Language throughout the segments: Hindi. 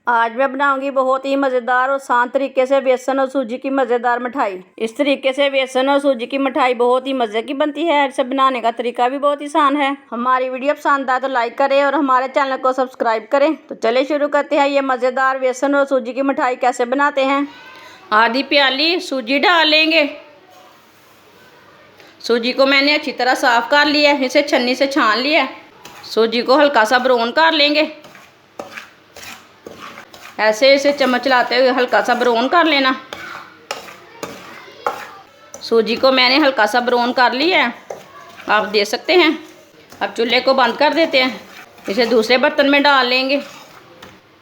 आज मैं बनाऊंगी बहुत ही मज़ेदार और आसान तरीके से बेसन और सूजी की मज़ेदार मिठाई। इस तरीके से बेसन और सूजी की मिठाई बहुत ही मज़े की बनती है। इसे बनाने का तरीका भी बहुत ही आसान है। हमारी वीडियो पसंद आए तो लाइक करें और हमारे चैनल को सब्सक्राइब करें। तो चलिए शुरू करते हैं। ये मज़ेदार बेसन और सूजी की मिठाई कैसे बनाते हैं। आधी प्याली सूजी डाल लेंगे। सूजी को मैंने अच्छी तरह साफ़ कर लिया है, इसे छन्नी से छान लिया। सूजी को हल्का सा ब्राउन कर लेंगे। ऐसे इसे चम्मच चलाते हुए हल्का सा ब्राउन कर लेना। सूजी को मैंने हल्का सा ब्राउन कर लिया है, आप देख सकते हैं। अब चूल्हे को बंद कर देते हैं। इसे दूसरे बर्तन में डाल लेंगे।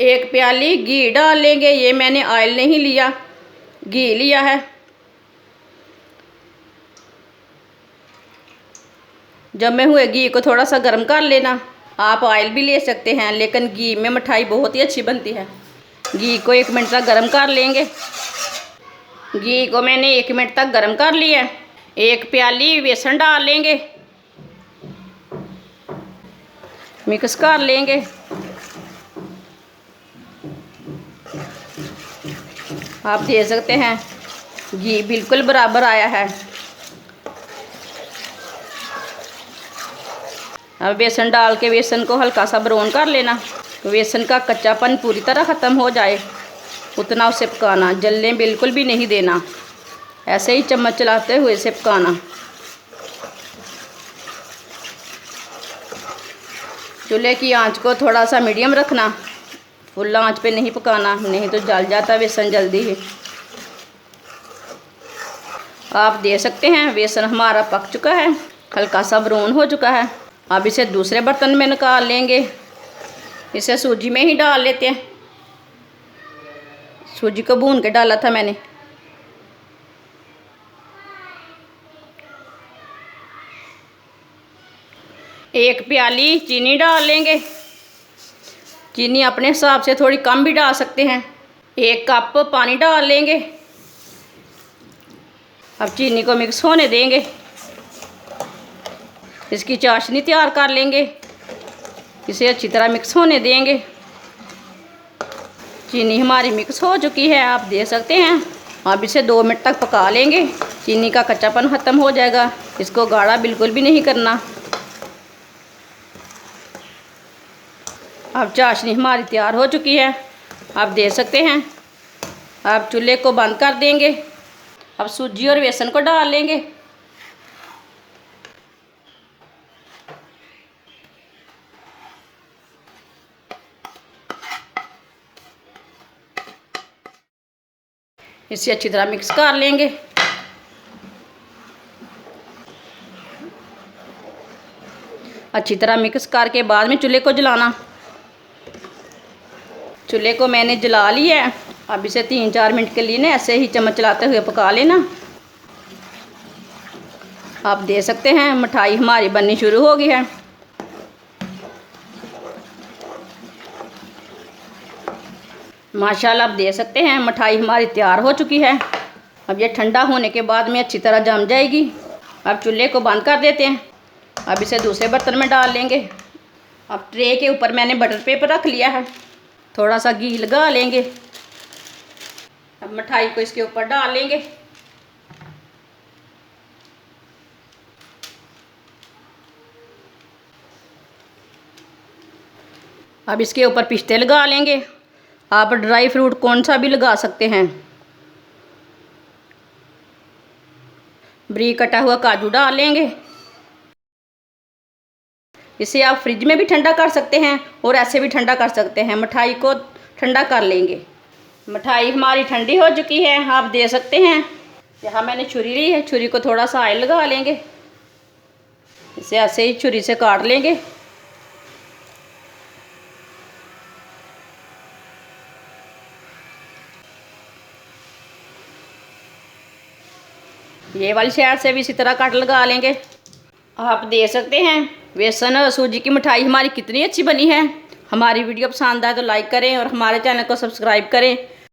एक प्याली घी डाल लेंगे। ये मैंने ऑयल नहीं लिया, घी लिया है। जमे हुए घी को थोड़ा सा गर्म कर लेना। आप ऑयल भी ले सकते हैं, लेकिन घी में मिठाई बहुत ही अच्छी बनती है। घी को 1 मिनट तक गर्म कर लेंगे। घी को मैंने 1 मिनट तक गर्म कर लिया है। एक प्याली बेसन डाल लेंगे, मिक्स कर लेंगे। आप देख सकते हैं घी बिल्कुल बराबर आया है। अब बेसन डाल के बेसन को हल्का सा ब्राउन कर लेना। बेसन का कच्चापन पूरी तरह ख़त्म हो जाए उतना उसे पकाना, जलने बिल्कुल भी नहीं देना। ऐसे ही चम्मच चलाते हुए इसे पकाना। चूल्हे की आंच को थोड़ा सा मीडियम रखना, फुल आंच पे नहीं पकाना, नहीं तो जल जाता बेसन जल्दी ही। आप देख सकते हैं बेसन हमारा पक चुका है, हल्का सा ब्राउन हो चुका है। अब इसे दूसरे बर्तन में निकाल लेंगे। इसे सूजी में ही डाल लेते हैं। सूजी को भून के डाला था मैंने। एक प्याली चीनी डाल लेंगे। चीनी अपने हिसाब से थोड़ी कम भी डाल सकते हैं। 1 कप पानी डाल लेंगे। अब चीनी को मिक्स होने देंगे। इसकी चाशनी तैयार कर लेंगे। इसे अच्छी तरह मिक्स होने देंगे। चीनी हमारी मिक्स हो चुकी है, आप देख सकते हैं। अब इसे 2 मिनट तक पका लेंगे। चीनी का कच्चापन ख़त्म हो जाएगा। इसको गाढ़ा बिल्कुल भी नहीं करना। अब चाशनी हमारी तैयार हो चुकी है, आप देख सकते हैं। अब चूल्हे को बंद कर देंगे। अब सूजी और बेसन को डाल लेंगे। इसे अच्छी तरह मिक्स कर लेंगे। अच्छी तरह मिक्स करके बाद में चूल्हे को जलाना। चूल्हे को मैंने जला लिया है। अब इसे 3-4 मिनट के लिए ना ऐसे ही चम्मच चलाते हुए पका लेना। आप देख सकते हैं मिठाई हमारी बननी शुरू हो गई है। माशाल्लाह आप देख सकते हैं मिठाई हमारी तैयार हो चुकी है। अब ये ठंडा होने के बाद में अच्छी तरह जम जाएगी। अब चूल्हे को बंद कर देते हैं। अब इसे दूसरे बर्तन में डाल लेंगे। अब ट्रे के ऊपर मैंने बटर पेपर रख लिया है, थोड़ा सा घी लगा लेंगे। अब मिठाई को इसके ऊपर डाल लेंगे। अब इसके ऊपर पिस्ते लगा लेंगे। आप ड्राई फ्रूट कौन सा भी लगा सकते हैं। बारीक कटा हुआ काजू डाल लेंगे। इसे आप फ्रिज में भी ठंडा कर सकते हैं और ऐसे भी ठंडा कर सकते हैं। मिठाई को ठंडा कर लेंगे। मिठाई हमारी ठंडी हो चुकी है, आप देख सकते हैं। यहाँ मैंने छुरी ली है, छुरी को थोड़ा सा ऑयल लगा लेंगे। इसे ऐसे ही छुरी से काट लेंगे। ये वाली साइड से भी इसी तरह कट लगा लेंगे। आप देख सकते हैं बेसन और सूजी की मिठाई हमारी कितनी अच्छी बनी है। हमारी वीडियो पसंद आए तो लाइक करें और हमारे चैनल को सब्सक्राइब करें।